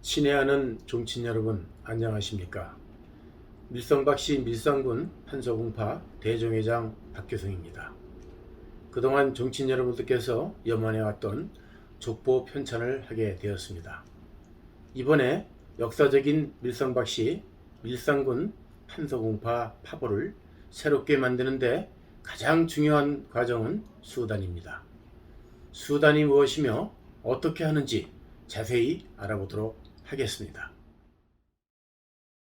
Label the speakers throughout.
Speaker 1: 친애하는 종친 여러분, 안녕하십니까? 밀성박씨 밀상군 판서공파 대종회장 박교성입니다. 그동안 종친 여러분들께서 염원해왔던 족보 편찬을 하게 되었습니다. 이번에 역사적인 밀성박씨 밀상군 판서공파 파보를 새롭게 만드는데 가장 중요한 과정은 수단입니다. 수단이 무엇이며 어떻게 하는지 자세히 알아보도록 하겠습니다.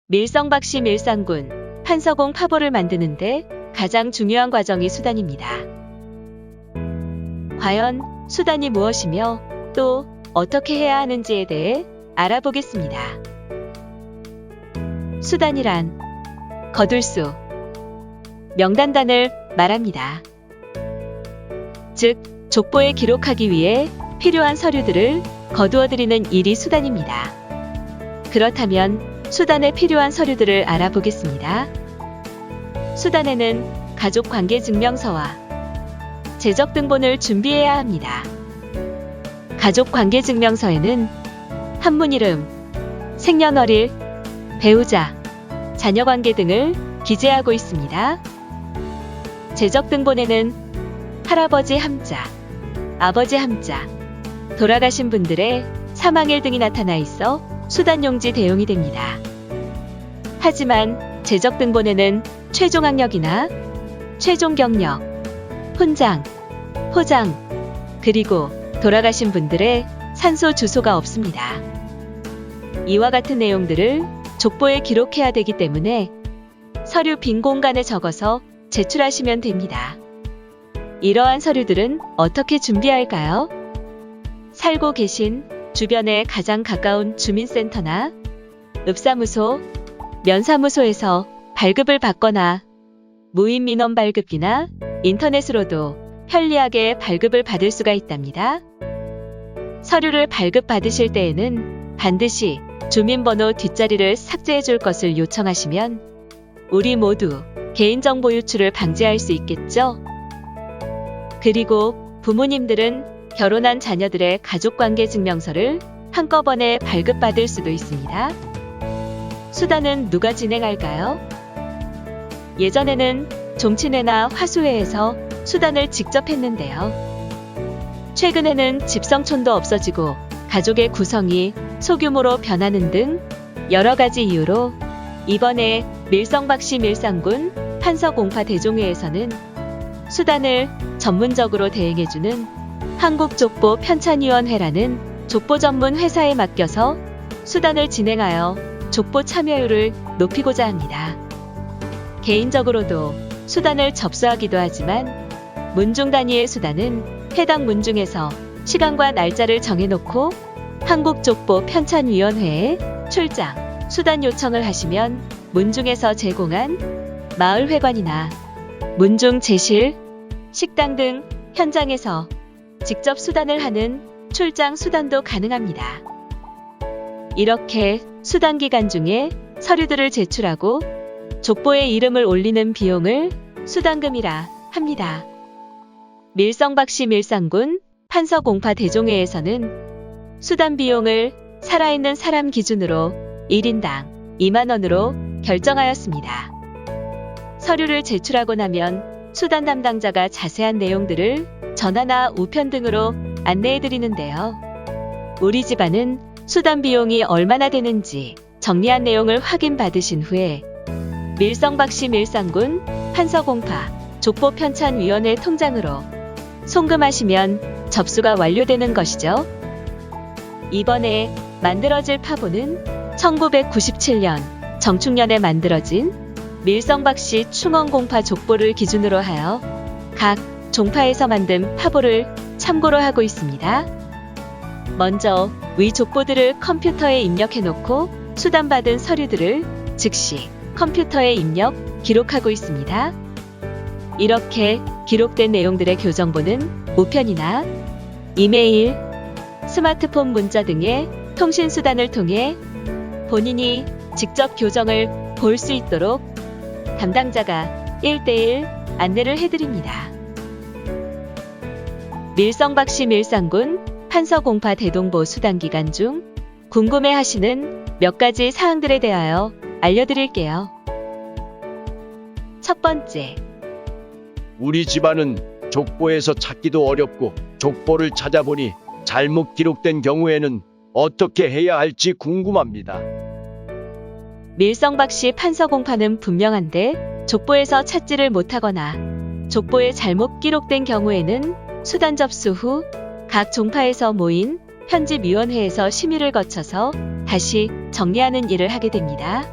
Speaker 2: 밀성박씨 밀상군 판서공 파보를 만드는데 가장 중요한 과정이 수단입니다. 과연 수단이 무엇이며 또 어떻게 해야 하는지에 대해 알아보겠습니다. 수단이란 거둘수, 명단단을 말합니다. 즉, 족보에 기록하기 위해 필요한 서류들을 거두어드리는 일이 수단입니다. 그렇다면 수단에 필요한 서류들을 알아보겠습니다. 수단에는 가족관계증명서와 재적등본을 준비해야 합니다. 가족관계증명서에는 한문 이름, 생년월일, 배우자, 자녀관계 등을 기재하고 있습니다. 재적등본에는 할아버지 함자, 아버지 함자, 돌아가신 분들의 사망일 등이 나타나 있어 수단용지 대용이 됩니다. 하지만 재적등본에는 최종 학력이나 최종 경력, 훈장, 포장, 그리고 돌아가신 분들의 산소 주소가 없습니다. 이와 같은 내용들을 족보에 기록해야 되기 때문에 서류 빈 공간에 적어서 제출하시면 됩니다. 이러한 서류들은 어떻게 준비할까요? 살고 계신 주변에 가장 가까운 주민센터나 읍사무소, 면사무소에서 발급을 받거나 무인민원 발급기나 인터넷으로도 편리하게 발급을 받을 수가 있답니다. 서류를 발급받으실 때에는 반드시 주민번호 뒷자리를 삭제해 줄 것을 요청하시면 우리 모두 개인정보 유출을 방지할 수 있겠죠? 그리고 부모님들은 결혼한 자녀들의 가족관계증명서를 한꺼번에 발급받을 수도 있습니다. 수단은 누가 진행할까요? 예전에는 종친회나 화수회에서 수단을 직접 했는데요. 최근에는 집성촌도 없어지고 가족의 구성이 소규모로 변하는 등 여러 가지 이유로 이번에 밀성박씨 밀상군 판서공파 대종회에서는 수단을 전문적으로 대행해주는 한국족보 편찬위원회라는 족보 전문 회사에 맡겨서 수단을 진행하여 족보 참여율을 높이고자 합니다. 개인적으로도 수단을 접수하기도 하지만 문중 단위의 수단은 해당 문중에서 시간과 날짜를 정해놓고 한국족보 편찬위원회에 출장, 수단 요청을 하시면 문중에서 제공한 마을회관이나 문중 제실, 식당 등 현장에서 직접 수단을 하는 출장 수단도 가능합니다. 이렇게 수단 기간 중에 서류들을 제출하고 족보에 이름을 올리는 비용을 수단금이라 합니다. 밀성박씨 밀상군 판서공파 대종회에서는 수단 비용을 살아있는 사람 기준으로 1인당 2만원으로 결정하였습니다. 서류를 제출하고 나면 수단 담당자가 자세한 내용들을 전화나 우편 등으로 안내해드리는데요. 우리 집안은 수단 비용이 얼마나 되는지 정리한 내용을 확인받으신 후에 밀성박씨 밀상군 판서공파 족보편찬위원회 통장으로 송금하시면 접수가 완료되는 것이죠. 이번에 만들어질 파보는 1997년 정축년에 만들어진 밀성박씨 충원공파 족보를 기준으로 하여 각 종파에서 만든 파보를 참고로 하고 있습니다. 먼저 위 족보들을 컴퓨터에 입력해놓고 수단받은 서류들을 즉시 컴퓨터에 입력, 기록하고 있습니다. 이렇게 기록된 내용들의 교정본은 우편이나 이메일, 스마트폰 문자 등의 통신수단을 통해 본인이 직접 교정을 볼 수 있도록 담당자가 1:1 안내를 해드립니다. 밀성박씨 밀상군 판서공파 대동보 수단기간 중 궁금해하시는 몇 가지 사항들에 대하여 알려드릴게요. 첫 번째,
Speaker 3: 우리 집안은 족보에서 찾기도 어렵고 족보를 찾아보니 잘못 기록된 경우에는 어떻게 해야 할지 궁금합니다.
Speaker 2: 밀성박씨 판서공파는 분명한데 족보에서 찾지를 못하거나 족보에 잘못 기록된 경우에는 수단 접수 후 각 종파에서 모인 편집위원회에서 심의를 거쳐서 다시 정리하는 일을 하게 됩니다.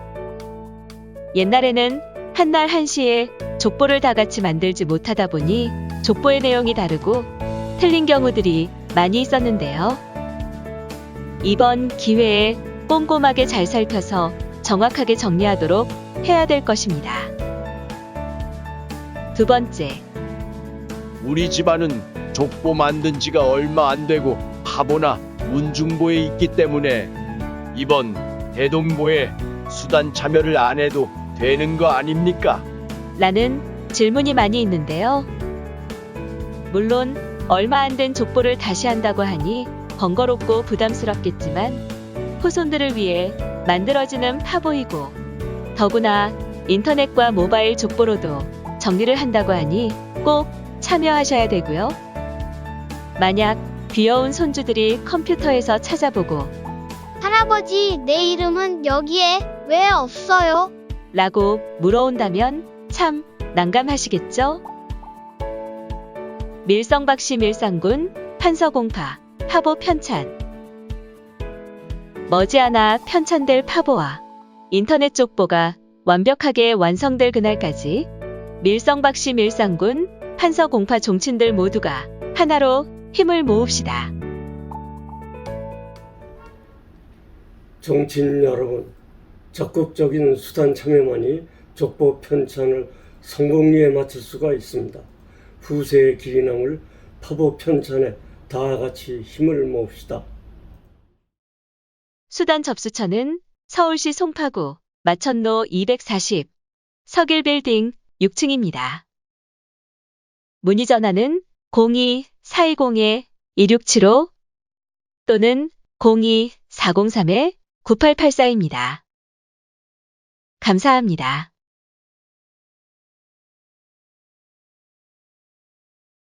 Speaker 2: 옛날에는 한날 한시에 족보를 다 같이 만들지 못하다 보니 족보의 내용이 다르고 틀린 경우들이 많이 있었는데요. 이번 기회에 꼼꼼하게 잘 살펴서 정확하게 정리하도록 해야 될 것입니다. 두 번째,
Speaker 3: 우리 집안은 족보 만든 지가 얼마 안 되고 화보나 문중보에 있기 때문에 이번 대동보에 수단 참여를 안 해도 되는 거 아닙니까?
Speaker 2: 라는 질문이 많이 있는데요. 물론 얼마 안 된 족보를 다시 한다고 하니 번거롭고 부담스럽겠지만 후손들을 위해 만들어지는 파보이고 더구나 인터넷과 모바일 족보로도 정리를 한다고 하니 꼭 참여하셔야 되고요. 만약 귀여운 손주들이 컴퓨터에서 찾아보고
Speaker 4: 할아버지, 내 이름은 여기에 왜 없어요?
Speaker 2: 라고 물어온다면 참 난감하시겠죠? 밀성박씨 밀상군 판서공파 파보 편찬. 머지않아 편찬될 파보와 인터넷 족보가 완벽하게 완성될 그날까지 밀성박씨 밀상군 판서공파 종친들 모두가 하나로 힘을 모읍시다.
Speaker 5: 정치인 여러분, 적극적인 수단 참여만이 족보 편찬을 성공리에 마칠 수가 있습니다. 후세의 길이 남을 파보 편찬에 다 같이 힘을 모읍시다.
Speaker 2: 수단 접수처는 서울시 송파구 마천로 240 석일빌딩 6층입니다. 문의 전화는 02-420-2675 또는 02-403-9884입니다. 감사합니다.